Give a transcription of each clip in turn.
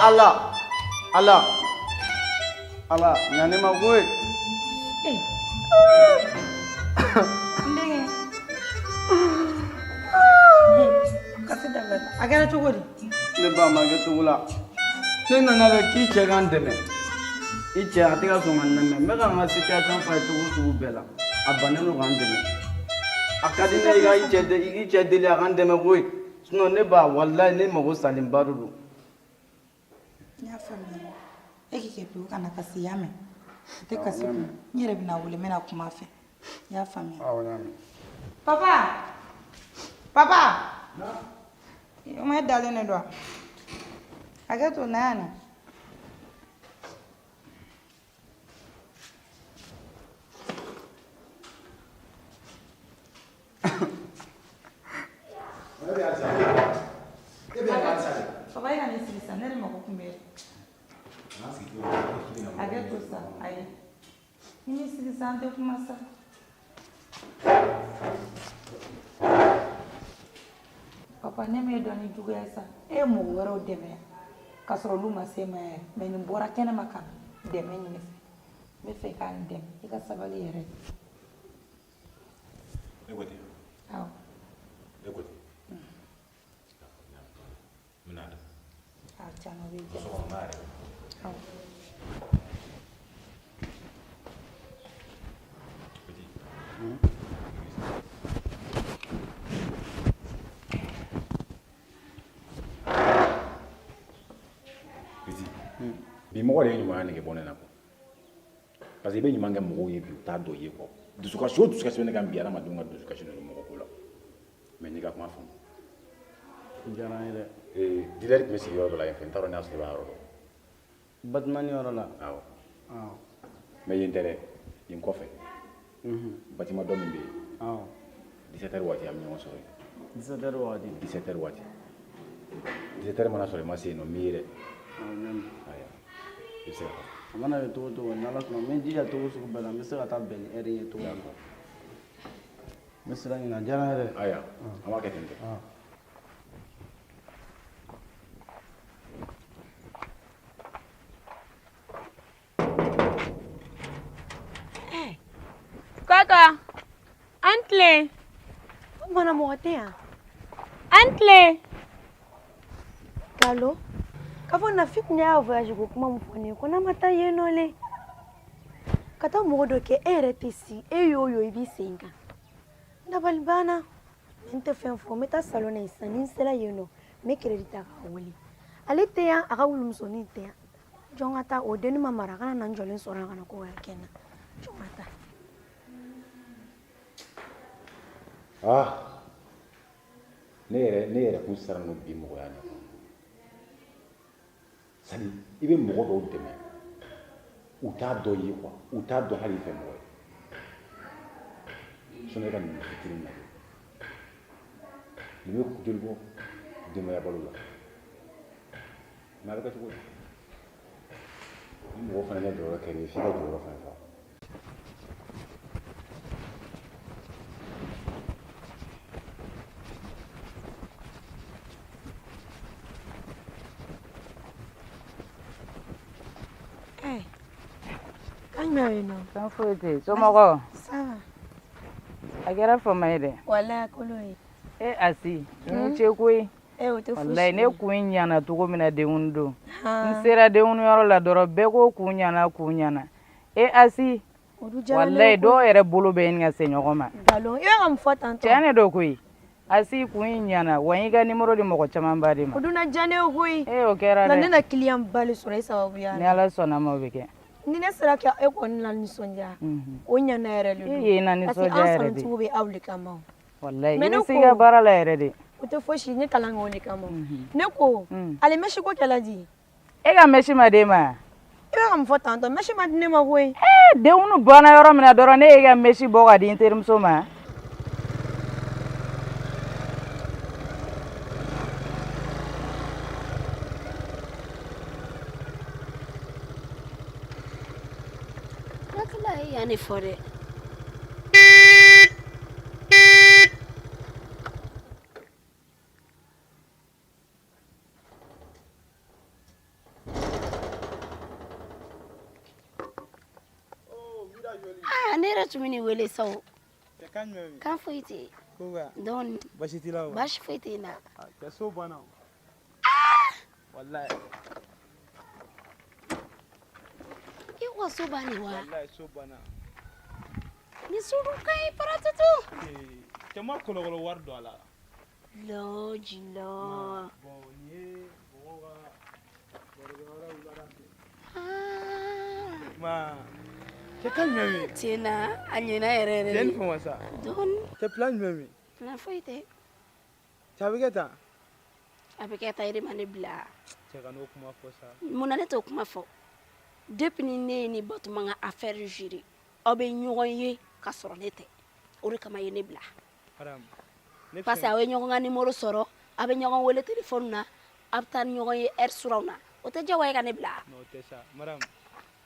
ala nyane ma koy ndege kasi daga agara tugodi ne ba ma ke tugula ne nana le ki che kan deme I che atika so ngan me me ka ma situation fa tugu bela abane no kan deme akadi ne ga I che de le kan deme koy sinon ne ba wallahi ne mo salim barudu ya famille ekike pe kana kasi yame te kasi nyere bina wule mena kuma fe ya famille papa na o ma dale ne do agato nana papa ina ni sisa nere mako kumbe agato sa ai ini sisa ante kumasa papa ne me doni juga sa e mo woro deme kasoro luma se me ni bora kene maka deme ni me fe kan dem e ka sabali yere Écoutez. aw Écoutez. Menada. aw chano wi Je suis marié. aw Petit. Petit. Bi mɔgɔ de ye ɲuman nege bɔ ne na ko parce que I bɛ ɲuman kɛ mɔgɔw ye bi u t'a dɔn I ye kɔ dusukasi o dusukasi bɛ ne kan bi adamadenw ka dusukasi ninnu mɔgɔ ko la mais n'i ka kuma faamu jara ye dɛ dilɛri tun bɛ sigi yɔrɔ dɔ la yen fɛ n t'a dɔn n'a sɔrɔ I b'a yɔrɔ dɔn Batmani yɔrɔ la awɔ awɔ mais yen tɛ dɛ yen kɔfɛ bâtiment dɔ min bɛ yen awɔ 17 heures waati an bɛ ɲɔgɔn sɔrɔ yen 17 heures waati 17 heures waati 17 heures mana sɔrɔ I ma se yen nɔ n b'i ye dɛ awɔ ɲami ayiwa I bɛ se ka taa a mana kɛ cogo o cogo n'ala sɔnna n bɛ n jija cogo sugu bɛɛ la n bɛ se ka taa bɛn ni heure ye cogo min na n bɛ sira ɲini a diyara n ye dɛ ayiwa an b'a kɛ ten tɔ Kaka, Antle. Mana mo ya? Antle. Kalo. Kafo na fit nya voyage ko kuma mfone ko na mata yeno le. Kata mo do ke RTC e yo ibi senga. Ndabal bana. Mente fen fo meta salon e sanin sela yeno me credit aka woli. Ale te ya aka wulum so ni te ya. Jongata o denu mamara kana nan jolin sora kana ko ya kenna. Jongata. ne yɛrɛ kun siran n'o bi mɔgɔya ɲɛ sani I bɛ mɔgɔ dɔw dɛmɛ u t'a dɔn I ye quoi u t'a dɔn hali I fɛ mɔgɔ ye sinon I ka nin fitinin na nin bɛ joli bɔ denbaya balo la mais a bɛ kɛ cogo di ni mɔgɔ fana ɲɛ jɔyɔrɔ kɛr'i ye f'i ka jɔyɔrɔ fana fa Kan foyi tɛ somɔgɔ ça va a kɛra fama ye dɛ wala kolo ye Asi ni ce koyi o tɛ fosi wallahi ne kun ɲana cogo min na denkundi don n sera denkundi yɔrɔ la dɔrɔn bɛɛ ko kun ɲana Asi wallahi dɔw yɛrɛ bolo bɛ ɲini ka se ɲɔgɔn ma galon I bɛ ka mun fɔ tantɔ tiɲɛ ne don koyi Asi kun ɲana wa n y'i ka numéro di mɔgɔ caman ba de ma o dun diya ne ye koyi o kɛra na ne dɛ na client bali sɔrɔ I sababuya ni Ala sɔnna ma o bɛ kɛ ni ne sera ka e kɔni la nisɔndiya o ɲana yɛrɛ de don ye na nisɔndiya yɛrɛ de parce que an sɔrɔtigiw bɛ aw de kama wallahi mais I bɛ se I ka baara la yɛrɛ de o tɛ fosi ne kalan kɛ o de kama ne ko ale mɛsi ko kɛla di e ka mɛsi ma d'e ma I bɛ ka mun fɔ tantɔ mɛsi ma di ne ma koyi denkundi banna yɔrɔ min na dɔrɔn ne y'e ka mɛsi bɔ ka di n terimuso ma yani fɔ dɛ Ah, ne yɛrɛ tun bɛ nin wele sa o. Kan foyi tɛ yen. Donc Baasi t'i la wa? baasi foyi tɛ yen na. Cɛ so banna o. Walayi. I ko so banni wa? Walayi so banna. Ni sugu ka ɲi Paratutu. Cɛ ma kɔlɔkɔlɔ wari don a la. Lɔ jilɔ. Bon nin ye mɔgɔw ka barokɛyɔrɔ wulada fɛ. Ma cɛ kan jumɛn bɛ yen? Tiɲɛna a ɲɛna yɛrɛ yɛrɛ. Cɛ ni fama sa. Dɔɔni. Cɛ plan jumɛn bɛ yen? Plan foyi tɛ. Cɛ a bɛ kɛ tan? A bɛ kɛ tan, e de ma ne bila. Cɛ ka n'o kuma fɔ sa. Munna ne t'o kuma fɔ? Depuis ni ne ye ni Batuma ka affaire gérer, aw bɛ ɲɔgɔn ye ka sɔrɔ ne tɛ. O de kama a ye ne bila. Madame. Parce que aw ye ɲɔgɔn ka numéro sɔrɔ, a bɛ ɲɔgɔn wele téléphone na, a bɛ taa ni ɲɔgɔn ye heure suranw na. O tɛ diyagoya ye ka ne bila. Non o tɛ sa. Madame.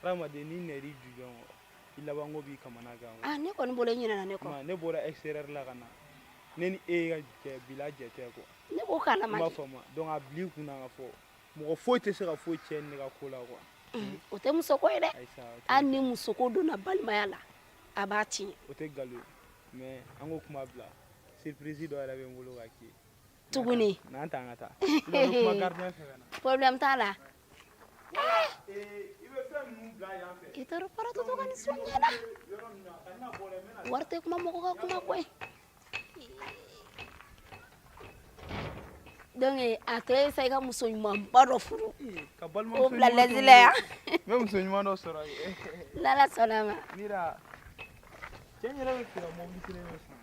Hadamaden n'i nɛr'i jujɔn kɔrɔ, i labanko b'i kamana gan. Ah, ne kɔni bolo i ɲinɛna ne kɔ. Ne bɔra extérieur la ka na. Ne ni e ka jɛ bila jɛ tɛ quoi. Ne b'o kalama. I m'a faamu. Donc a bila i kunna ka fɔ mɔgɔ foyi tɛ se ka foyi tiɲɛ ne ka ko la quoi. O tɛ musoko ye dɛ. Ayisa. Hali ni musoko donna balimaya la, a b'a tiɲɛ. O tɛ nkalon ye. Mais an k'o kuma bila. Surprise dɔ yɛrɛ bɛ n bolo ka k'i ye. Tuguni. N'an ta an ka taa. I b'a dɔn kuma gardien fɛ ka na. Problème t'a la. I bɛ fɛn ninnu bila yan fɛ. I t'a dɔn Paratutu ka nisɔndiya. Wari tɛ kuma mɔgɔ ka kuma koyi. Donc a tɛ sa i ka muso ɲumanba dɔ furu. Ka balimamuso O bila lɛsi la yan. N bɛ muso ɲuman dɔ sɔrɔ yen. N'Ala sɔnna ma. Mira cɛ n yɛrɛ bɛ fɛ ka mobili kelen de san.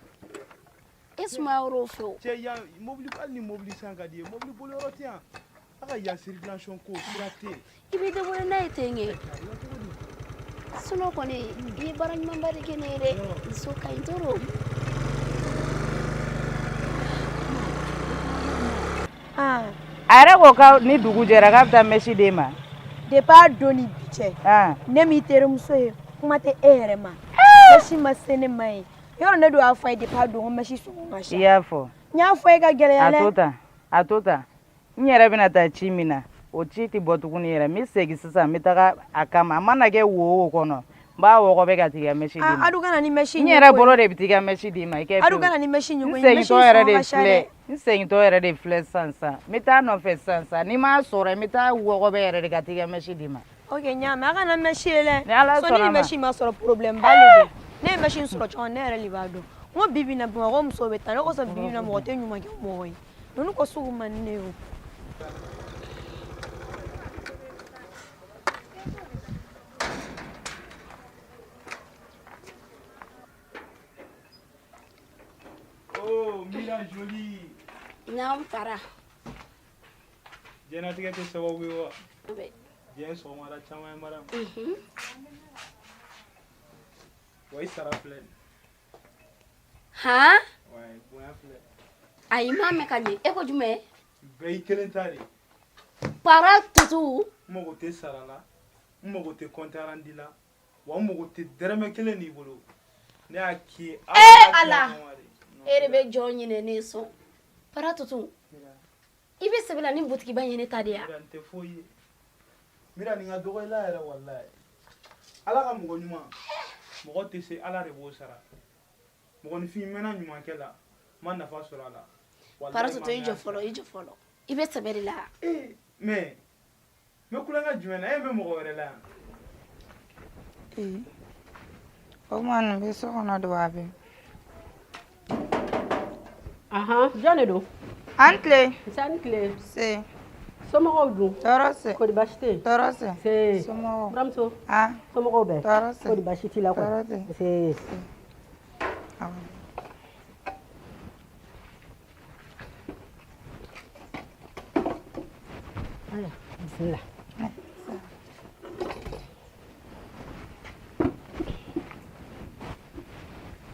E sumaya y'o fɛ o. Cɛ yan mobili hali ni mobili san ka di ye mobili boliyɔrɔ tɛ yan. A ka yan circulation ko sira tɛ yen. I b'i débrouiller n'a ye ten kɛ. Sinon kɔni i ye baara ɲumanba de kɛ ne ye dɛ. Muso ka ɲi trop. A yɛrɛ ko ka ni dugu jɛra k'a bɛ taa mɛsi d'e ma. Depuis a don ni bi cɛ, ne m'i terimuso ye kuma tɛ e yɛrɛ ma. Mɛsi ma se ne ma ye. Yɔrɔ ne don y'a fɔ a ye depuis a don ko mɛsi sɔngɔ ka ca. I y'a fɔ. N y'a fɔ e ka gɛlɛya dɛ. A to tan n yɛrɛ bɛna taa ci min na o ci tɛ bɔ tuguni yɛrɛ n bɛ segin sisan n bɛ taga a kama a mana kɛ wo o kɔnɔ n b'a wɔgɔ bɛ ka t'i ka mɛsi d'i ma. Adu kana ni mɛsi n yɛrɛ bolo de bɛ t'i ka mɛsi d'i ma i kɛ pewu. Adu kana ni mɛsi ɲɔgɔn ye. n segintɔ yɛrɛ de filɛ sisan n bɛ taa nɔfɛ sisan n'i m'a sɔrɔ n bɛ taa wɔgɔ bɛ yɛrɛ de ka t'i ka mɛsi d'i ma. Ok ɲaamɛ a kana mɛsi ye dɛ. Ni Ala So sɔnna ni ma mɛsi ma sɔrɔ problème ba de don. Ne ye mɛsi sɔrɔ cogo ne yɛrɛ de b'a dɔn. N ko bi bi in na Bamakɔ musow bɛ taa ne kɔsɔn bi bi in na mɔgɔ tɛ ɲuman kɛ mɔgɔ ye. Ninnu ko sugu man di ne ye o. Oh, Mira jolie. Naam Para. Diɲɛlatigɛ tɛ sababu ye wa? Oui. Diɲɛ sɔgɔmada caman ye madame. Wa i sara filɛ nin. Han? Ouais, bonya filɛ. Ayi m'a mɛn ka ɲɛ. E ko jumɛn? Bɛɛ y'i kelen ta de. Paratutu. N mago tɛ sara la, n mago tɛ compte rendu la, wa n mago tɛ dɛrɛmɛ kelen n'i bolo. Ne y'a k'i ye. Ala. E de bɛ jɔn ɲinɛ ne sɔn. Paratutu. I bɛ sɛbɛn la ni butikiba ɲini ta de ya. Mira n tɛ foyi ye. Mira nin ka dɔgɔ i la yɛrɛ walayi. Ala ka mɔgɔ ɲuman. Mɔgɔ tɛ se Ala de b'o sara. Mɔgɔninfin mɛnna ɲumankɛ la, n ma nafa sɔrɔ a la. Paratutu i jɔ fɔlɔ i jɔ fɔlɔ. I bɛ sɛbɛn de la. Mais n bɛ kulonkɛ jumɛn na e bɛ mɔgɔ wɛrɛ la yan. O tuma nin bɛ so kɔnɔ de wa a bɛ. Jɔn de don? An tile. Sani tile. Se. Somɔgɔw dun? Tɔɔrɔ se. Kɔri baasi tɛ yen? Tɔɔrɔ se. Se. Somɔgɔw. Buramuso. Somɔgɔw bɛɛ? Tɔɔrɔ se. Kɔri baasi t'i la kɔni? Tɔɔrɔ tɛ. Se. Awɔ. Aya, bisimila.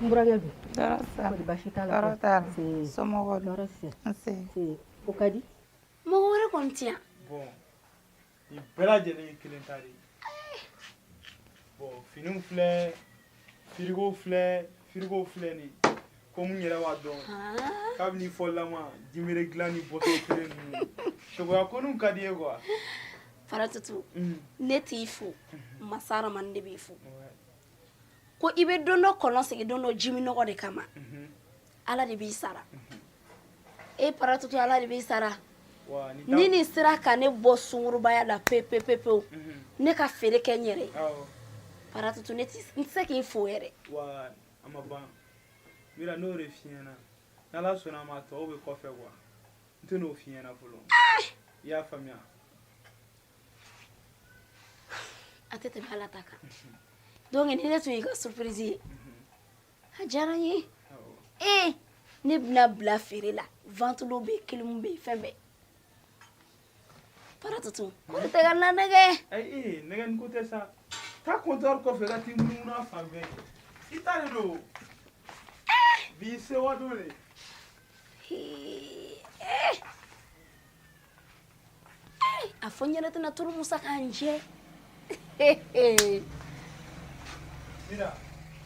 N burankɛ dun? Tɔɔrɔ se. Kɔri baasi t'a la? Tɔɔrɔ t'a la. Se. Somɔgɔw dun? Tɔɔrɔ se. Se. Se. O ka di? Mɔgɔ wɛrɛ kɔni tɛ yan. Bon nin bɛɛ lajɛlen ye kelen ta de ye. Bon finiw filɛ, frigo filɛ nin komi n yɛrɛ b'a dɔn kabini fɔlilama jinbere dilan ni bɔtɔ feere ninnu cogoya kɔniw ka di ye quoi. Paratutu ne t'i fo Masa Rahamani de b'i fo. ko i bɛ don dɔ kɔlɔn sigi don dɔ jimi nɔgɔ de kama ala de b'i sara e paratutu ala de b'i sara ni nin sira ka ne bɔ sunkurubaya la pepepepewu ne ka feere kɛ n yɛrɛ paratutu ne tɛ se k'i fo yɛrɛ wa a ma ban mira n'o de f'i ɲɛna n'ala sɔnna a ma tɔw bɛ kɔfɛ quoi n tɛ n'o f'i ɲɛna fɔlɔ i y'a faamuya a tɛ tɛmɛ ala ta kan donc ni ne tun y'i ka surprise ye a diyara n ye ne bɛna bila feere la ventilo bɛ yen kilimu bɛ yen fɛn bɛɛ paratutu ko ne tɛ ka na nɛgɛ ayi nɛgɛ ni ko tɛ sa taa comptoir kɔfɛ ka t'i munumunu a fan bɛɛ i ta de don bi se wa don de a fɔ n ɲɛna tɛna turu musa k'an jɛ mira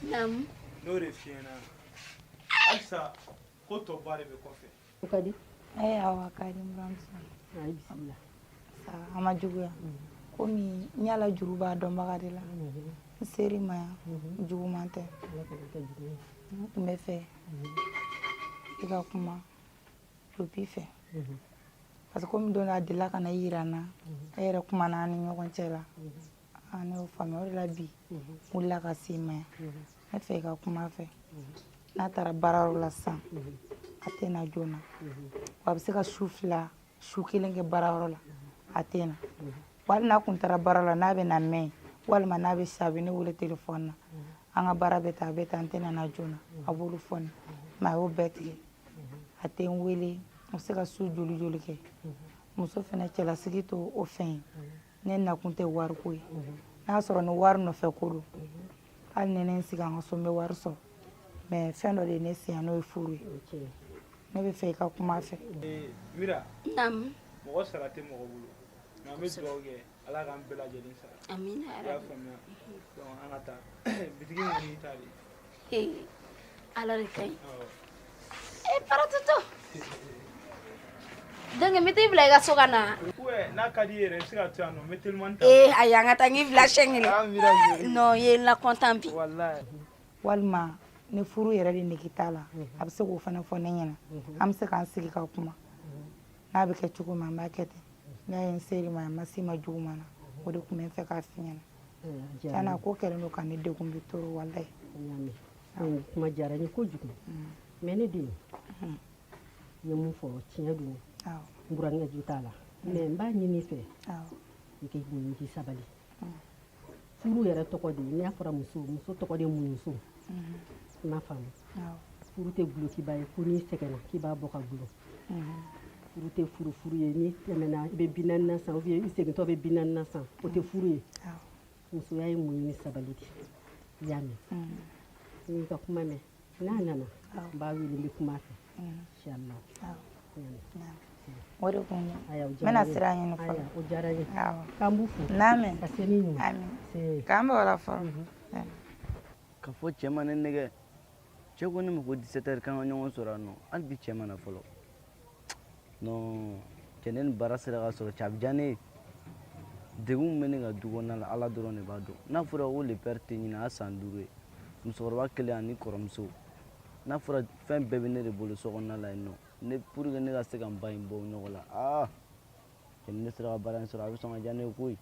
naam n'o de f'i ɲɛna halisa ko tɔba de bɛ kɔfɛ o ka di awa ka di n buramuso ayi bisimila a ma juguya komi n yala juru b'a dɔnbaga de la n seri ma yan juguman tɛ n tun bɛ fɛ i ka kuma lopi fɛ parce que komi don a delila ka na i yira n na e yɛrɛ kumana an ni ɲɔgɔn cɛ la ne y'o faamuya o de la bi n wulila ka se ma yan ne fɛ i ka kuma fɛ n'a taara baarayɔrɔ la sisan a tɛ na joona wa a bɛ se ka su fila su kelen kɛ baarayɔrɔ la a tɛ na wali n'a kun taara baara la n'a bɛ na mɛn walima n'a bɛ se a bɛ ne wele telefɔni na an ka baara bɛ taa a bɛ taa n tɛ na joona a b'olu fɔ ne mɛ a y'o bɛɛ tigɛ a tɛ n wele a bɛ se ka su joli joli kɛ muso fana cɛlasigi to o fɛn ye ne nakun tɛ wariko ye n'a sɔrɔ ni wari nɔfɛ ko don hali ni ne n sigi an ka so n bɛ wari sɔrɔ mɛ fɛn dɔ de ye ne siyan n'o ye furu ye ne bɛ fɛ i ka kuma fɛ mira naam mɔgɔ sara tɛ mɔgɔ bolo nka an bɛ dugawu kɛ ala k'an bɛɛ lajɛlen sara amina i y'a yarabi faamuya donc an ka taa bitigi ŋɔni y'i ta de ala de ka ɲi paratutu donc n bɛ t'i bila i ka so ka na ouais n'a ka di i yɛrɛ i bɛ se ka to yan nɔ n bɛ telimani ta ayi an ka taa n k'i bila siyɛn kelen non i ye n lakontan bi walima ni furu yɛrɛ de nege t'a la a bɛ se k'o fana fɔ ne ɲɛna an bɛ se k'an sigi ka kuma n'a bɛ kɛ cogo min an b'a kɛ ten n'a ye n seri ma a ma se ma jugu ma na o de tun bɛ n fɛ k'a f'i ɲɛna tiɲɛna ko kɛlen don ka ne degun bi toro walayi kuma diyara n ye kojugu mɛ ne den n ye mun fɔ tiɲɛ don n burankɛ ju t'a la mɛ n b'a ɲini fɛ i k'i bonya k'i sabali furu yɛrɛ tɔgɔ de n'a fɔra muso tɔgɔ de ye muɲuso i m'a faamu furu tɛ gulokiba ye ko n'i sɛgɛnna k'i b'a bɔ ka gulo furu tɛ furu ye n'i tɛmɛna i bɛ 40 san ou bien i segintɔ bɛ 40 san o tɛ furu ye musoya ye muɲu ni sabali de i y'a mɛn n'i ka kuma mɛn n'a nana n b'a wele n bɛ kuma fɛ inchallah o de kun n bɛna sira ɲini fɔlɔ o diyara n ye k'an b'u fo n'amen ka se ni ɲɛ k'an bɛ wala fɔlɔ ka fɔ cɛ ma ne nɛgɛ cɛ ko ne ma ko 17 heures kan ka ɲɔgɔn sɔrɔ yan nɔ hali bi cɛ ma na fɔlɔ non cɛ ne ni baara sera ka sɔrɔ cɛ a bɛ diya ne ye degun bɛ ne ka du kɔnɔna la ala dɔrɔn de b'a dɔn n'a fɔra ko le père tɛ ɲini a san 5 ye musokɔrɔba kelen ani kɔrɔmuso n'a fɔra fɛn bɛɛ bɛ ne de bolo so kɔnɔna la yen nɔ ne pour que ne ka se ka n ba in bɔ ɲɔgɔn la cɛ ni ne sera ka baara in sɔrɔ a bɛ sɔn ka diya ne ye koyi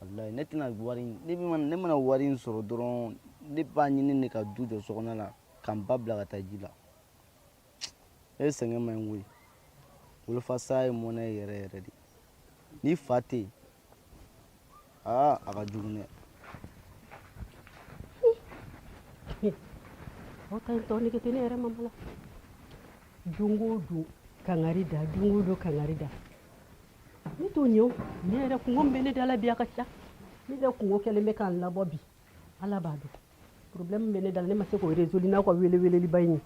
walayi ne tɛna wari ne mana wari in sɔrɔ dɔrɔn ne b'a ɲini ne ka du jɔ so kɔnɔna la ka n ba bila ka taa ji la e sɛgɛn man ɲi koyi wolofa sa ye mɔnɛ yɛrɛ yɛrɛ de ni fa tɛ yen a ka jugu dɛ aw ta in tɔ nege tɛ ne yɛrɛ ma bala don o don kangari da don o don kangari da ne t'o ɲɛ o ne yɛrɛ kungo min bɛ ne da la bi a ka ca ne yɛrɛ kungo kɛlen bɛ k'an labɔ bi ala b'a dɔn problème bɛ ne da la ne ma se k'o résoudre n'aw ka weleweleliba in ye.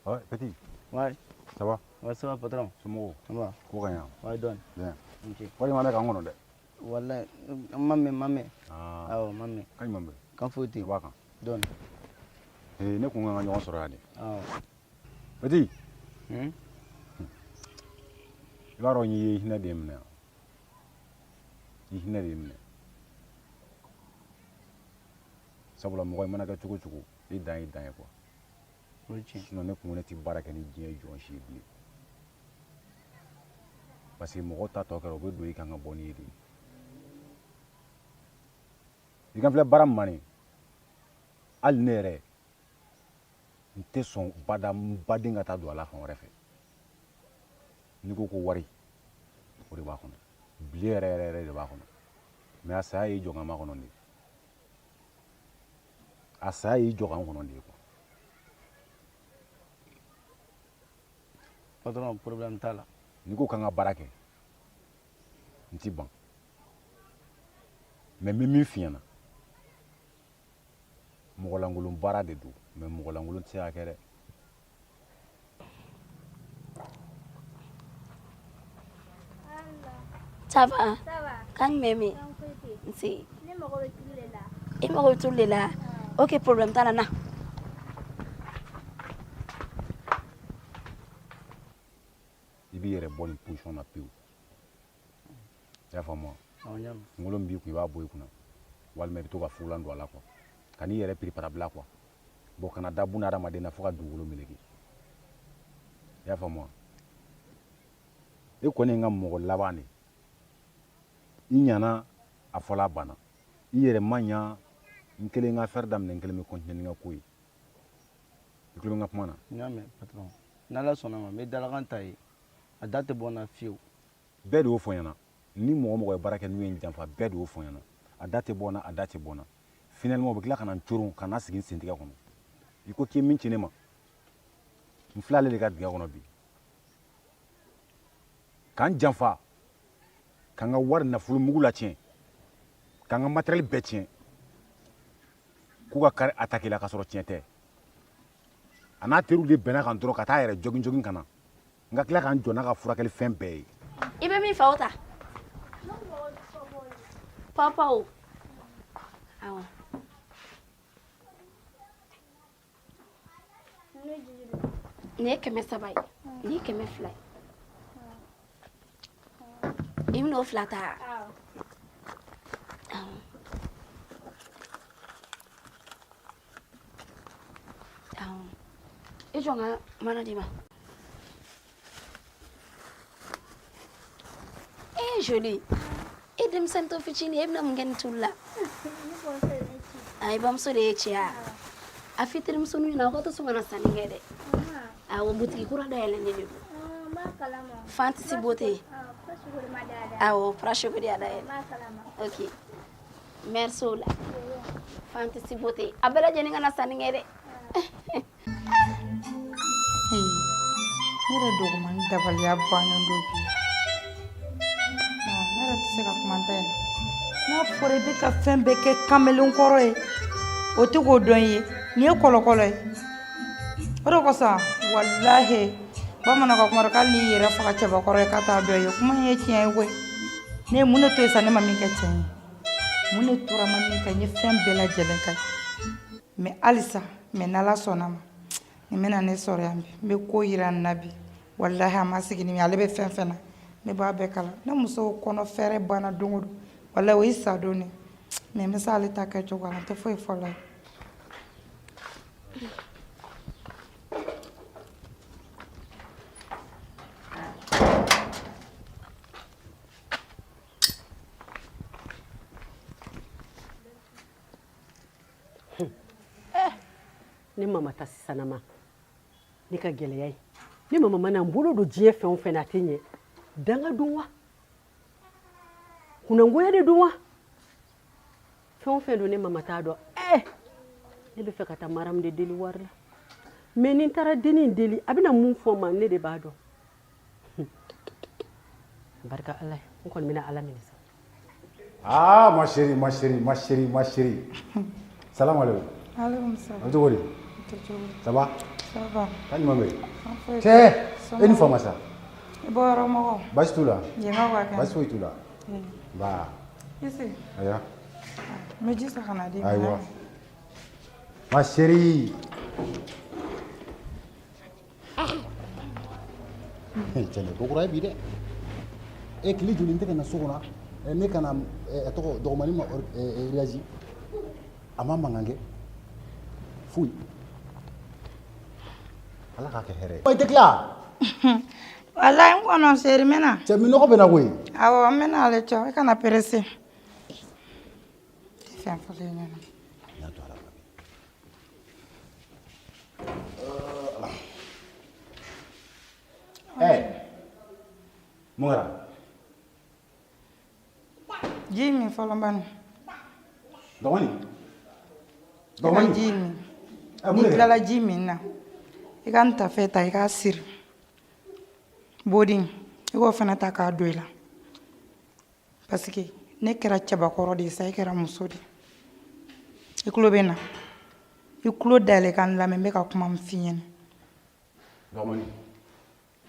Ouais, petit. Ouais. Ça va? Ouais, ça va, patron. Somɔgɔw? Ça va. Ko ka ɲi? Ouais, donne. Bien. Ok. Wari ma bɛ k'an kɔnɔ dɛ. Wallahi, ma mɛn. Awɔ, ma mɛn. Kaɲi ma mɛn. Kan foyi tɛ yen. I b'a kan. Donne. Ne kun kan ka ɲɔgɔn sɔrɔ yan de. Awɔ. Petit. I b'a dɔn n ye hinɛ de minɛ yan. I hinɛ de minɛ. sabula mɔgɔ i mana kɛ cogo cogo i dan ye quoi sinon ne kun ne ti baara kɛ ni diɲɛ jɔn si ye bilen parce que mɔgɔ ta tɔ kɛra o bɛ don i kan ka bɔ n'i ye de i kan filɛ baara min ma nin hali ne yɛrɛ n tɛ sɔn baden ka taa don a la fan wɛrɛ fɛ n'i ko ko wari o de b'a kɔnɔ bile yɛrɛ de b'a kɔnɔ mais a saya y'i jɔ kan makɔnɔ de a saya y'i jɔ kan kɔnɔ de quoi patron problème t'a la n'i ko kan ka baara kɛ n ti ban mais n bɛ min f'i ɲɛna mɔgɔlankolon baara de don mais mɔgɔlankolon tɛ se ka kɛ dɛ Ça va? Kan meme? Si. I mago bɛ tulu de la. Ok, problème t'a la na. I b'i yɛrɛ bɔ nin position na pewu i y'a faamu wa kunkolo min b'i kun i b'a bɔ i kunna walima i bɛ to ka fugulan don a la quoi ka n'i yɛrɛ piripara quoi bon kana da buna hadamaden na fo ka dugukolo meleke i y'a faamu wa e kɔni ye n ka mɔgɔ laban de i ɲana a fɔla a banna i yɛrɛ ma ɲa n kelen ka affaire daminɛ n kelen bɛ continuer ni n ka ko ye i tulo bɛ n ka kuma na n y'a mɛn patron n'ala sɔnna ma n bɛ dalakan ta ye a da tɛ bɔ n na fiyewu bɛɛ de y'o fɔ n ɲɛna ni mɔgɔ mɔgɔ ye baara kɛ n'u ye n janfa bɛɛ de y'o fɔ n ɲɛna a da tɛ bɔ n na a da tɛ bɔ n na finalement u bɛ tila ka na n coron ka na sigi n sentigɛ kɔnɔ i ko k'i ye min ci ne ma n filɛ ale de ka dingɛ kɔnɔ bi k'an janfa k'an ka wari nafolo mugu la tiɲɛ k'an ka matériel bɛɛ tiɲɛ k'u ka kari attaquer la k'a sɔrɔ tiɲɛ tɛ a n'a teriw de bɛnna kan dɔrɔn ka taa yɛrɛ jogging ka na n ka tila k'an jɔ n'a ka furakɛli fɛn bɛɛ ye I bɛ min fɛ o ta papa o awɔ nin ye 300 ye nin ye 200 ye i bɛna o 2 ta i jɔ n ka mana d'i ma joli e denmisɛnnin tɔ fitinin e bɛna mun kɛ nin tulu la i bamuso de ye cɛ ya a fitirimusonin ɲɛna aw ka to sɔn ka na sanni kɛ dɛ awɔ butigi kura dayɛlɛnnen de don fantisi beauté awɔ prashogo de y'a dayɛlɛ ok merci o la fantisi beauté a bɛɛ lajɛlen ka na sanni kɛ dɛ ne yɛrɛ dɔgɔmani dabaliya bannen don bi ne yɛrɛ tɛ se ka kuma ta yɛlɛ n'a fɔra i bɛ ka fɛn bɛɛ kɛ kamalen kɔrɔ ye o tɛ k'o dɔn i ye nin ye kɔlɔkɔlɔ ye o de kosɔn walahi bamanan ka kuma dɔ k'ale n'i yɛrɛ faga cɛbakɔrɔ ye k'a t'a dɔn ye kuma in ye tiɲɛ ye koyi ne ye mun de to yen sa ne ma min kɛ tiɲɛ ye mun de tora ma min kɛ n ye fɛn bɛɛ lajɛlen kɛ mɛ halisa mɛ n'ala sɔnna ma nin bɛna ne sɔrɔ yan bi n bɛ ko yira nin na bi walahi a ma sigi ni min ale bɛ fɛn fɛn na ne b'a bɛɛ kala ne muso kɔnɔ fɛrɛ banna don o don walahi o y'i sa don ne mɛ n bɛ se ale ta kɛcogo la n tɛ foyi fɔ la ye ne mama ta sisan ma ne ka gɛlɛya ye ne mama mana n bolo don diɲɛ fɛn o fɛn na a tɛ ɲɛ danga don wa kunangoya de don wa fɛn o fɛn don ne mama t'a dɔn ne bɛ fɛ ka taa maramu de deli wari la mais ni n taara denni deli a bɛna mun fɔ n ma ne de b'a dɔn barika ala ye n kɔni bɛna ala minɛ sa ah ma chérie ma chérie ma chérie ma chérie salam alaikum alaikum salam an cogo di ça va ça va kan ɲuman bɛ yen cɛ e ni fama sa i bɔ yɔrɔ mɔgɔ baasi t'u la yenkaw ka kɛ baasi foyi t'u la ba i sigi aya n bɛ ji san ka na di ma ayiwa ma chérie cɛle ko kura ye bi dɛ e tile joli n tɛ ka na so kɔnɔ ne ka na a tɔgɔ dɔgɔmanin ma réagi ama mangange fui ala ka kɛ hɛrɛ ye. tɛ tila. Wallahi n kɔnɔ seri mena. Cɛ minɔgɔ bɛ na koyi. Awɔ n bɛna ale cɔ i kana perese. Tɛ fɛn fɔlen ɲɛna. N'a to ala ma. Mun kɛra? Ji min fɔlɔ bani. Dɔgɔnin. Dɔgɔnin ji min. N'i tilala ji min na i ka n tafe ta i k'a siri. Bodin i k'o fana ta k'a don i la. Parce que ne kɛra cɛbakɔrɔ de ye sa i kɛra muso de. I tulo bɛ na. I tulo dayɛlɛ ka n lamɛn n bɛ ka kuma min f'i ɲɛna. Dɔgɔnin.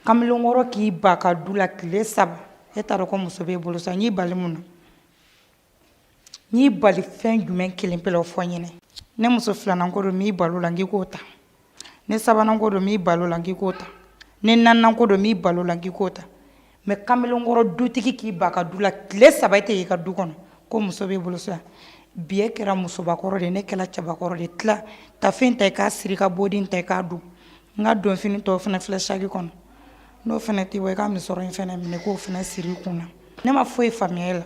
Kamalenkɔrɔ k'i ba ka du la tile 3 e t'a dɔn ko muso b'e bolo sa n y'i bali mun na. N y'i bali fɛn jumɛn kelen pe la o fɔ n ɲɛna. Ne muso 2nan ko don n b'i balo la n k'i k'o ta. Ne 3nan ko don n b'i balo la n k'i k'o ta. Ne 4nan ko don n b'i balo la n k'i k'o ta. Mais kamalenkɔrɔ dutigi k'i ba ka du la tile 3 e tɛ y'i ka du kɔnɔ ko muso b'e bolo sa. Bi e kɛra musobakɔrɔ de ne kɛra cɛbakɔrɔ de tila tafe ta i k'a siri ka bodin ta i k'a dun. N ka donfini tɔw fana filɛ saki kɔnɔ. N'o fana t'i bɔ i ka misɔrɔ in fana minɛ k'o fana siri i kun na. Ne ma foyi faamuya e la.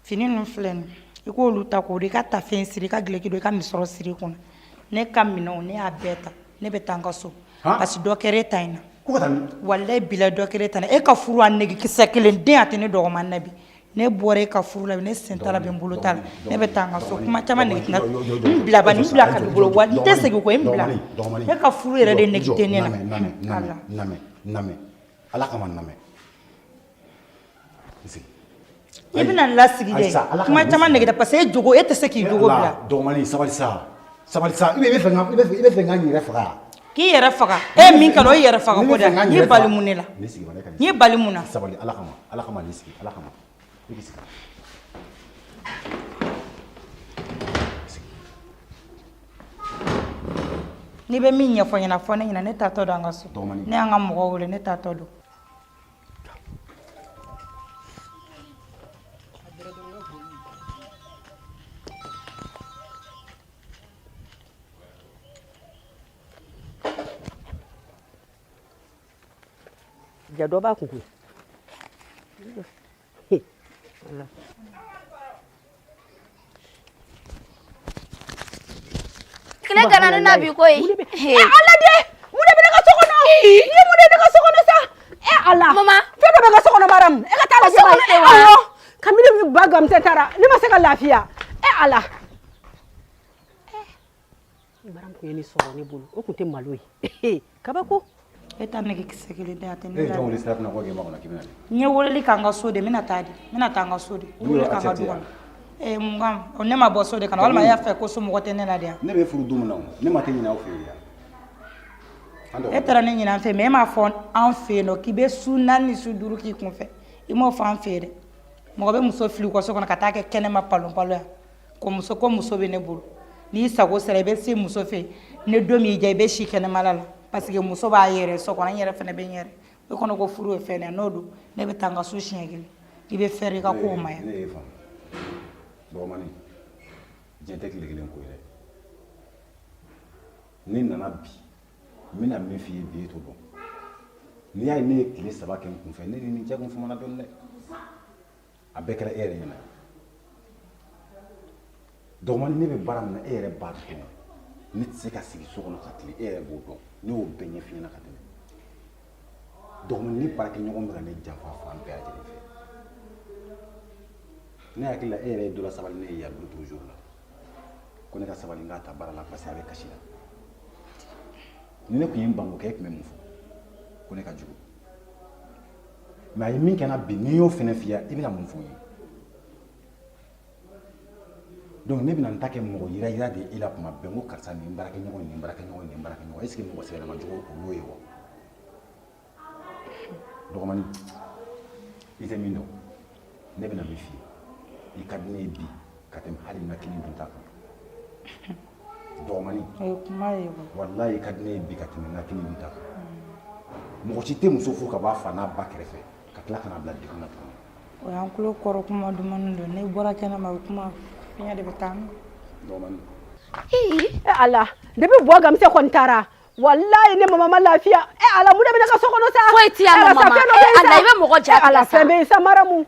Fini ninnu filɛ nin i k'olu ta k'o de i ka tafe in siri i ka gileki don i ka misɔrɔ siri i kun na. Ne ka minɛnw ne y'a bɛɛ ta ne bɛ taa n ka so. Parce que dɔ kɛra e ta in na. Wallahi bila dɔ kɛra e ta in na e ka furu a nege kisɛ kelen den a tɛ ne dɔgɔman na bi. Ne bɔra e ka furu la ne sen t'a la bɛ n bolo t'a la ne bɛ taa n ka so kuma caman nege tɛna n bila ba n bila ka b'i bolo wa n tɛ segin ko n bila e ka furu yɛrɛ de nege tɛ ne na. Namɛ ala kama namɛ. I bɛna n lasigi dɛ kuma caman nege tɛ parce que e jogo e tɛ se k'i jogo bila. Dɔgɔmanin sabali sa i bɛ fɛ n ka n yɛrɛ faga. K'i yɛrɛ faga e min kɛ o ye yɛrɛ faga ko de n ye bali mun ne la n ye bali mun na. Sabali ala kama ni sigi ala kama. N'i bɛ min ɲɛfɔ ɲɛna fɔ ne ɲɛna ne taatɔ don an ka so ne y'an ka mɔgɔw wele ne taatɔ don. Ja dɔ b'a kun koyi. Kile kana ne na bi koyi. Ala de mun de bɛ ne ka so kɔnɔ ni mun de ne ka so kɔnɔ sa ala mama fɛn dɔ bɛ ka so kɔnɔ maram e ka taa lajɛ awɔ Kamili ba gamse taara ne ma se ka lafiya ala maram ko ye ni sɔrɔ ne bolo o kun tɛ malo ye kabako e ta nege kisɛ kelen tɛ a tɛ ne la. Jɔn wele sira fana ko k'e ma kɔnɔ k'i bɛna de. N ye weleli k'an ka so de n bɛna taa n ka so de wele k'an ka du kɔnɔ. Mun kan ne ma bɔ so de kana walima e y'a fɛ ko somɔgɔ tɛ ne la de yan. Ne bɛ furu don min na ne ma tɛ ɲinɛ aw fɛ yen yan. E taara ne ɲinɛ an fɛ mais e m'a fɔ an fɛ yen nɔ k'i bɛ su 4 ni su 5 k'i kun fɛ i m'o fɔ an fɛ yen dɛ. Mɔgɔ bɛ muso fili u ka so kɔnɔ ka taa kɛ kɛnɛma palon yan ko muso bɛ ne bolo n'i sago sera i bɛ se muso fɛ ne don min y'i diya i bɛ si kɛnɛmala la parce que muso b'a yɛrɛ so kɔnɔ n yɛrɛ fana bɛ n yɛrɛ o kɔnɔ ko furu ye fɛn dɛ n'o don ne bɛ taa n ka so siɲɛ kelen i bɛ fɛɛrɛ i ka kow ma yan. Ne y'e faamu dɔgɔmanin diɲɛ tɛ tile kelen ko ye dɛ ne nana bi n bɛna min f'i ye bi e t'o dɔn n'i y'a ye ne ye tile 3 kɛ n kun fɛ ne ni nin cɛ kun famana dɔɔni dɛ a bɛɛ kɛra e yɛrɛ ɲɛna dɔgɔmanin ne bɛ baara min na e yɛrɛ b'a dɔn ne tɛ se ka sigi so kɔnɔ ka tile e yɛrɛ b'o dɔn ne y'o bɛɛ ɲɛf'i ɲɛna ka tɛmɛ dɔgɔmanin ni baarakɛɲɔgɔn bɛ ka ne janfa fan bɛɛ lajɛlen fɛ ne hakili la e yɛrɛ ye dɔ la sabali ne ye yan don toujours la ko ne ka sabali n k'a ta baara la parce que a bɛ kasi la ni ne tun ye n banko kɛ e tun bɛ mun fɔ ko ne ka jugu mais a ye min kɛ n na bi n'i y'o fɛnɛ f'i ye i bɛna mun fɔ n ye donc ne bɛna n ta kɛ mɔgɔ yira de e la tuma bɛɛ n ko karisa nin baarakɛɲɔgɔn est ce que mɔgɔ sɛbɛlama jugu o y'o ye wa dɔgɔmanin i tɛ min dɔn ne bɛna min f'i ye i ka di ne ye bi ka tɛmɛ hali n ka kini dun ta kan dɔgɔmanin walayi i ka di ne ye bi ka tɛmɛ n ka kini dun ta kan mɔgɔ si tɛ muso furu ka bɔ a fa n'a ba kɛrɛfɛ ka tila ka na bila degun na tuguni o y'an tulo kɔrɔ kuma dumanni don ne bɔra kɛnɛma o kuma fiɲɛ de bɛ taa ala depuis bois gam se kontara wallahi ne mama lafiya ala mu de ka sokono sa foi ti ya mama ala ibe mo goja ala sembe sa maramu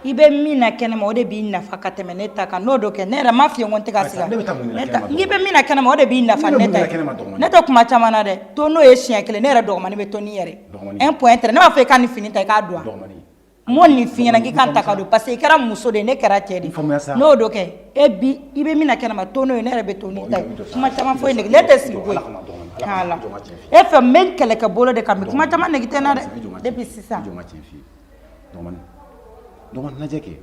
ibe mina kene mo de bi nafa ka teme neta ka no do ke ne ra mafia ngonte ka siga neta ibe mina kene mo de bi nafa neta neta kuma chamana de to no e shia kele ne ra do mani be to ni yere 1.3 ne ma fe ka ni finita ka do mo ni finya ngi kan takado parce que kera muso de ne kera tedi no do ke e bi ibe mina kene ma to no ne ra be to ni tay kuma chama fo ne lete si boy hala e fe men kele ka bolo de kam kuma chama ne gitena de depuis 6 ans donc na jeke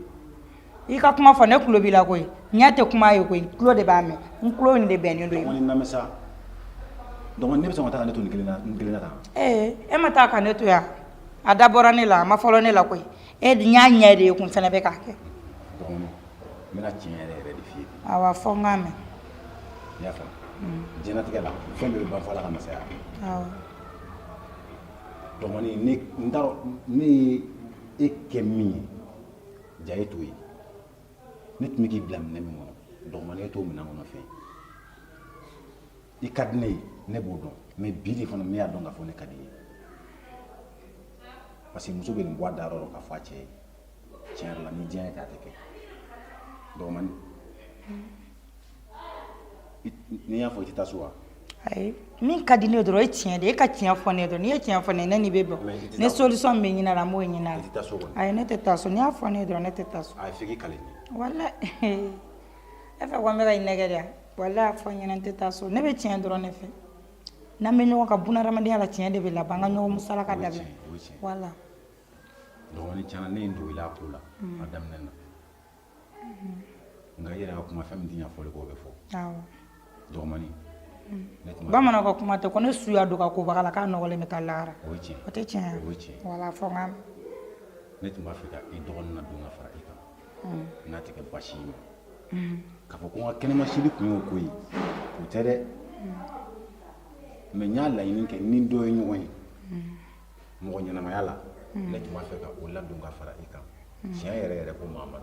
ika kuma fo ne kulo bila koy nyate kuma yo koy kulo de ba me kulo ni de ben ndo yi na mesa donc ne be so ta ne to ni kelina ta e mata ka ne to ya adabora ne la ma folo ne la koy e di nyanya de kun fene be ka ke donc mena tiere re di fi awa fo ngame ya fa jena tigala fo be ba fala ka masa awa donc ni ndaro ni ekemi jaye to yi nit mi ki blam ne mo do ma ne to mi na ngono fe ikadne ne bodo mais bidi fona mi adonga fo ne kadi parce que muso be ngwa daro ka fa che cher la ni jaye ta teke do man ni ya fo tita suwa ay min kadi ne doro tien de ka tien fo ne do ni tien fo ne ni bebe ne solution me nyina ra mo nyina ay ne teta so ni afo ne do ne teta so ay figi kale wala e fa wa me ga inegere wala afo nyina teta so ne be tien doro ne fe na me nyo ka buna ramadi ala tien de be la banga nyo musala ka dabe wala do ni chana ne ndo ila kula madam nena nga yera ko ma famille nya fo le ko be fo aw do mani bamana ko kuma te ko ne suya do ka ko bagala ka no wala me talara o te chen wala fo ngam net ma afrika i do na do na fara ika na te ke bashi ka fo ko kene ma shiri ku ko yi o tere me nya la yin ke ni do yin woni mo nyana ma yala net ma afrika o la do ga fara ika chen yere ko mama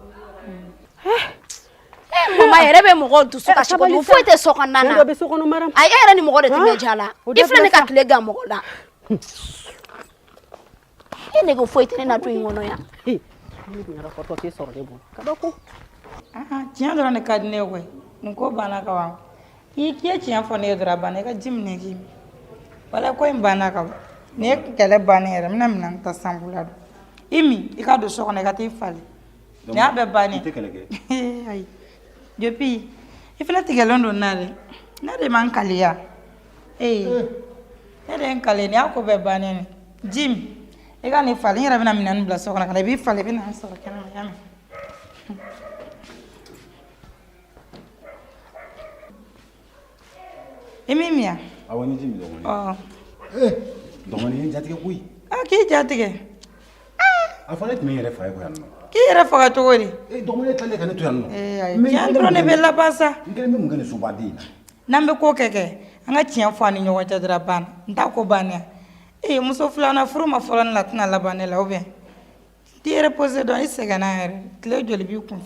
mama yere be mogo dusu ka shiko du foite soko nana do be soko no maram ay yere ni mogo de time jala ifle ne ka kle ga mogo da ene go foite ne na to ngono ya ni nyara foto ti soro de bon ka do ko tiens do ne kad ne koy nko bana ka wa i ke tiens fo ne dra bana ka jimne gi wala ko bana ka ne kele bana yere mina ta sambula do imi i ka do soko ne ka ti fali ne abe bani ay depuis il fallait que l'on nare nare man kalia nare kale ni ako be banene jim e ga ni fali yara bina minan bla so kana bi fali bina so kana yame emimia awani jim do oh do mani jatige kuy aki jatige afale tmi yere fa ko yanno ki yere faga to wori do mani tale kan to yanno mais andro ne bella passa ngene mem ngene subadi nambe ko keke anga tian fo ani nyowa tadra ban nda ko bania muso fulana furuma fulana la tna la banela obe ti reposer do isegana er tle joli bi kun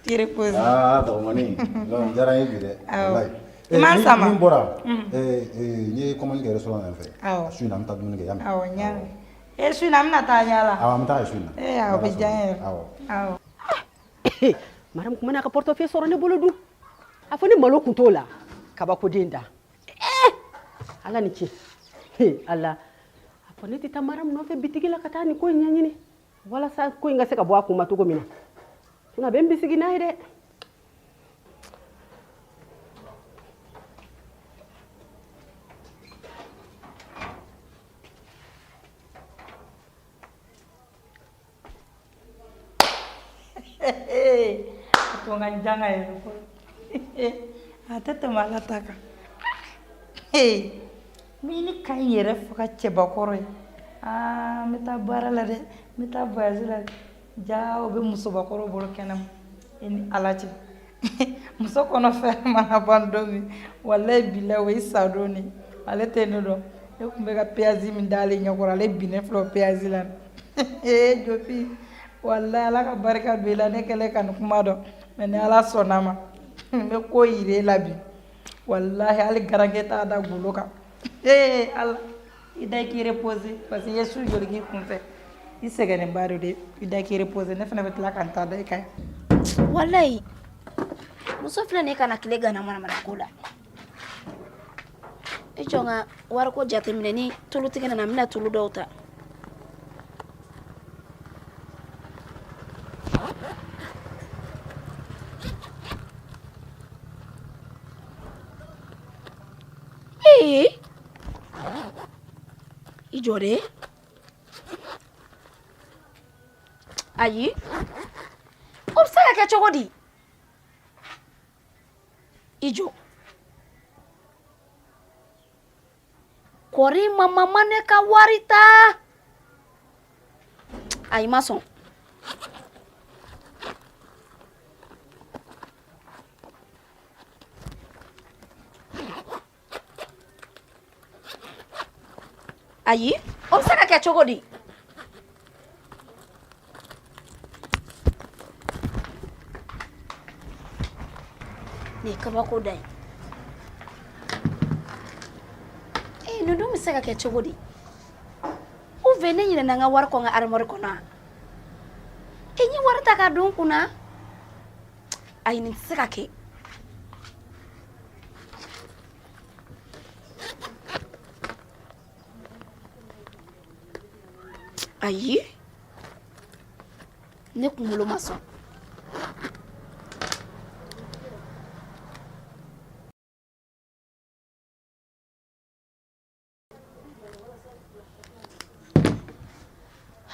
ti reposer do mani do jara yi de wallahi man sama min bora ni comment que restaurant en fait su na mta dum nge yam nya su na mna ta nyala mta su na be jaye maram kuma na ka portefeuille soro ne bolo du afani malo kuntola kaba ko denda ala ni ci ala afani ti tamaram no fe bitigi la katani ko nyanyini wala sa ko nga se ka bo akuma to ko mina tuna ben bisigi na ide Tunga njanga yero. Atete malataka. Mini kan yere foka cheba koro. Meta barala de, meta bazila. Ja obe muso bakoro bolo kenam. Ini alachi. Muso kono fer mana bandomi. Wallahi billahi sadoni. Ale tenodo. Yokumbega piazi mindali nyokora le bine flo piazi lan. Jopi. Wallahi ala ka barika do ila ne kele kan kuma do mais ala sonama Me ko yire labi. Wallahi ali garange ta da goloka. Allah. Ida ki reposer parce que Yesu joli ki kun fait. I segene baro de ida ki reposer ne fana betla kan ta da kai. Wallahi. Muso fila ne kana kile gana mana mara kula. Ichonga warko jatemine ni tulu tigana na mina tulu dauta. Ijore ayi obsaka ke chogodi ijo kori mama mane ka warita ayi mason ayi obsaka ke chogodi ni kaba ko dai nudu misaka ke chogodi o vene nyina nanga war ko nga armor ko na enyi warta ka don kuna ayi ni saka ke ayi ne kumulo maso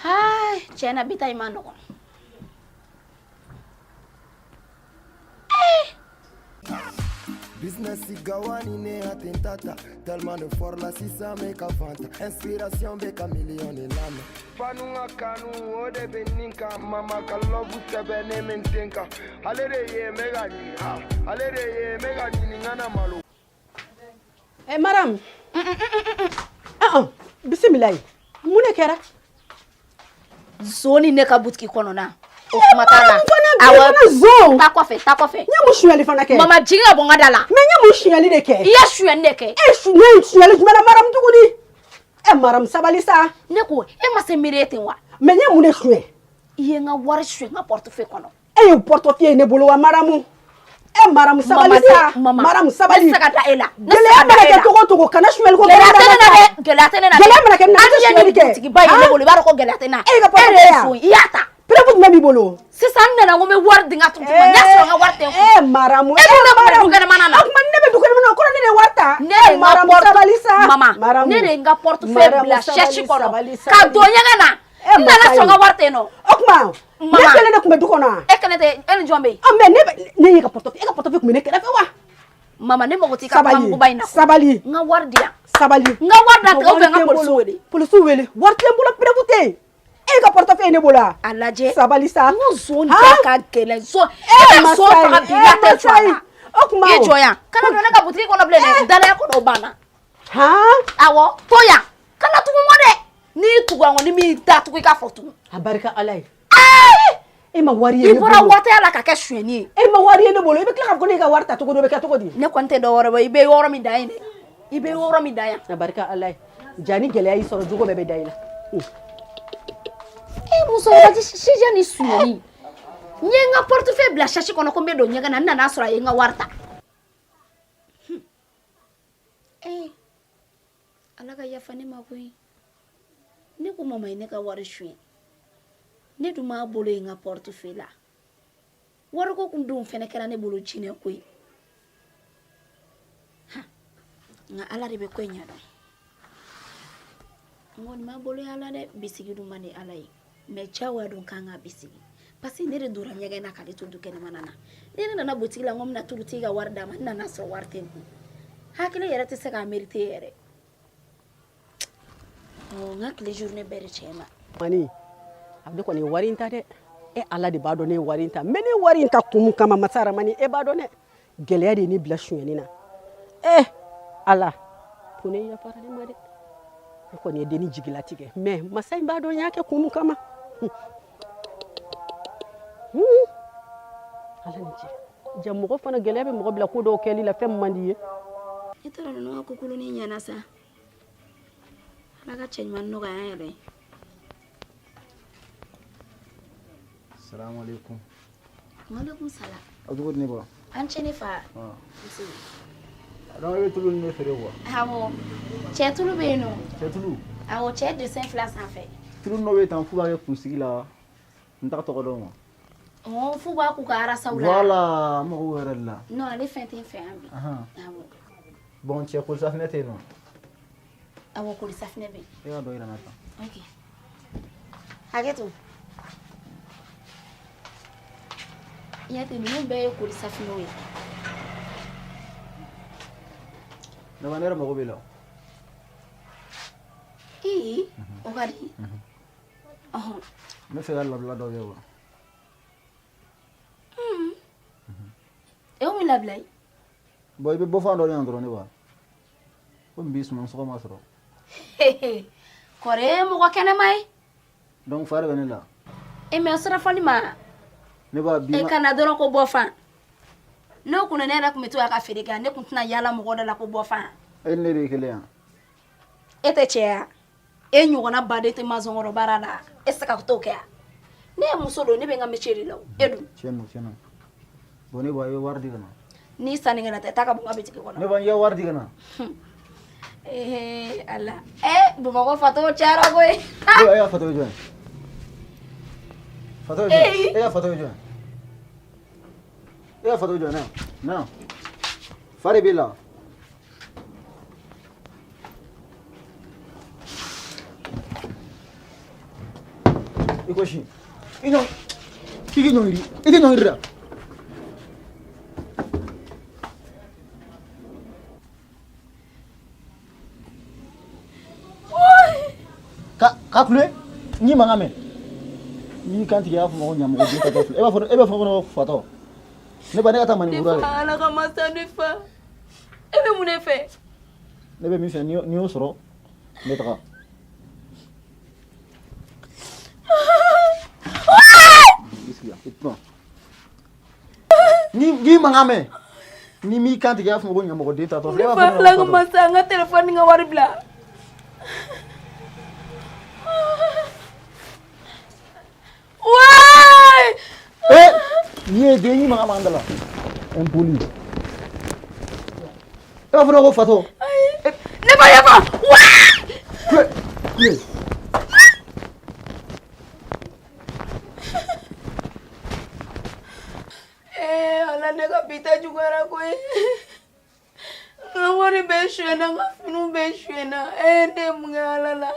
hai chena bita imano ko Business igawani ne atentata tellement de fort la sisa meka fanta inspiration beka million lama fanunga kanu ode beninka mama kalobu sebene mentenka alere ye mega ni alere ye mega ni ngana malo madame bismillah mune kera zoni ne ka butiki kono na o kuma tala awa zo ta kofe nyamu shuali fana ke mama jinga bonga dala me nyamu shuali de ke iya shuali de ke shuali jumala maram tugudi maram sabalisa ne ko ma se mirete wa me nyamu ne shuali iye nga war shuali nga portefeuille kono portefeuille ne bolo wa maramu maram sabalisa maram sabali sakata ela gele amana ke togo kana shuali ko gele atene na shuali ke tigi baye ne bolo baro ko gele atena iyata Prevu nabi bolo. Sisan nena ngome war dinga tumtu ma nyasro nga warte ko. Maramu. Maramu kana manana. Akman nebe dukene mana ko ne warta. Maramu sabalisa. Mama. Nene nga portefeuille bla chechi kono. Ka donya ngana. Nana so nga warte no. Okma. Mama. Nekele ne kuma dukona. Ekenete en jombe. Ame ne ka portefeuille kuma ne kera fe wa. Mama ne mogoti ka kwa ngubaina. Sabali. Nga wardia. Sabali. Nga warda ka ube nga polsuwele. Polsuwele. Warte mbula prevu te. Ega portefeuille ne bola alaje sabalisa mo zone ka kele so so ka bilate chwa okuma e joya kana dona ka butiki kono blene dala ya kono bana ha awo toya kana tugu ngode ni tugu ngoni mi da tugu ka fotu abarika alai e ma wari e bora wata ala ka keshweni e ma wari ne bolo e be kla ko ne ga warta tugu do be ka tugu di ne konte do woro ibe woro mi dai ne ibe woro mi dai abarika alai jani gele ayi soro jugo be be dai la muso wati shija ni sunyani nyenga portefeuille bla shashi kono ko mbedo nyenga na nana sura yenga warta alaga yafani makoi ne ko mama ne ka wari shwe ne duma bolo yenga portefeuille la waro ko kundum fene kera ne bolo chine koi nga ala rebe ko nyado ngoni ma bolo ala de bisigi dum mani alai me chawa don kanga bisigi pasi nere dura nyaga na kale tundu kene manana nere na botigi la ngom na tuluti ga warda man na so warte ku hakile yere te sega merite yere o ngakle journée bere chema mani abde ko ne warinta de e ala de bado ne warinta meni warinta kum kama masara mani e bado ne geleya de ni blashu ni na ala pune ya fara de made ko ne deni jigilatige mais masay bado nyake kum kama ala ni ja mɔgɔ fana gɛlɛya bɛ mɔgɔ bila ko dɔw kɛli la fɛn man di ye I taara ninnu ka kokolonin ɲɛna sa Ala ka cɛ ɲuman nɔgɔya an yɛrɛ Assalamu alaikum. Waalaikum salam Adugo ni ba. An cɛ ne fa Donc e tulu ne feere quoi. Awɔ cɛ tulu bɛ yen nɔ Cɛ tulu. Awɔ cɛ dessin fila sanfɛ Tulu no be tan fu ba kɛ kunsigi la. N ta tɔgɔ dɔn ma. Fu b'a k'u ka arasaw la Voilà, mɔgɔw yɛrɛ la. Non ale fɛn tɛ n fɛ yan bi Awɔ Bon cɛ ko safinɛ tɛ yen nɔ. Awɔ koli safinɛ bɛ yen E ka dɔ yira n na tan. Ok hakɛ to Yate ninnu bɛɛ ye koli safinɛw ye Ne ba ne yɛrɛ mago bɛ la. O ka di N bɛ fɛ ka labila dɔ kɛ wa. E min labila ye Bon i bɛ bɔ fan dɔ de yan dɔrɔn ne ba. Ko n b'i suma sɔgɔma sɔrɔ. Kɔrɔ ye mɔgɔ kɛnɛma ye Donc fa de bɛ ne la. mais sera fɔli ma Ne ba bi e kana dɔrɔn ko bɔ fan n'o kun ne yɛrɛ kun bɛ to a ka feere kɛ ne kun tɛna yala mɔgɔ da la ko bɔ fan E ne de ye kelen yan. E tɛ cɛya e ɲɔgɔnna baden tɛ mazɔnkɔrɔ baara la e se ka t'o kɛ ne ye muso don ne bɛ n ka métier de la e dun Tiɲɛ bon ne ba i bɛ wari di ka na. ni sannikɛla tɛ taa ka bɔ n ka bitiki kɔnɔ Ne ba n ye wari di ka na. Ala Bamakɔ fatɔ cayara koyi E y'a fatɔ ye jɔn ye? Fatɔ ye jɔn? E y'a fatɔ ye jɔn ye? E y'a fatɔ ye jɔn ye na? Fa de b'i la. I ko si. I ɲɔn. I k'i ɲɔn yiri. I tɛ ɲɔn yiri da. K'a kule n'i mankan mɛn n'i kan tigɛ i b'a fɔ ko ɲamɔgɔ den tatɔ filɛ e b'a fɔ ko fatɔ ne ba ne ka taa manikura ne fa Ala ka masa ne fa e bɛ mun de fɛ ne bɛ min fɛ n'i y'o sɔrɔ n bɛ taga n'i mankan mɛn n'i m'i kan tigɛ i b'a fɔ ko ɲamɔgɔ den tatɔ filɛ e b'a fɔ Ala ka masa n ka téléphone ni n ka wari bila n'i ye den n'i mankan man da la impoli e b'a fɔ ko fatɔ ne ba yafa Ala ne ka bi ta juguyara koyi n ka wari bɛɛ suɲɛna n ka finiw bɛɛ suɲɛna ne mun kɛ Ala la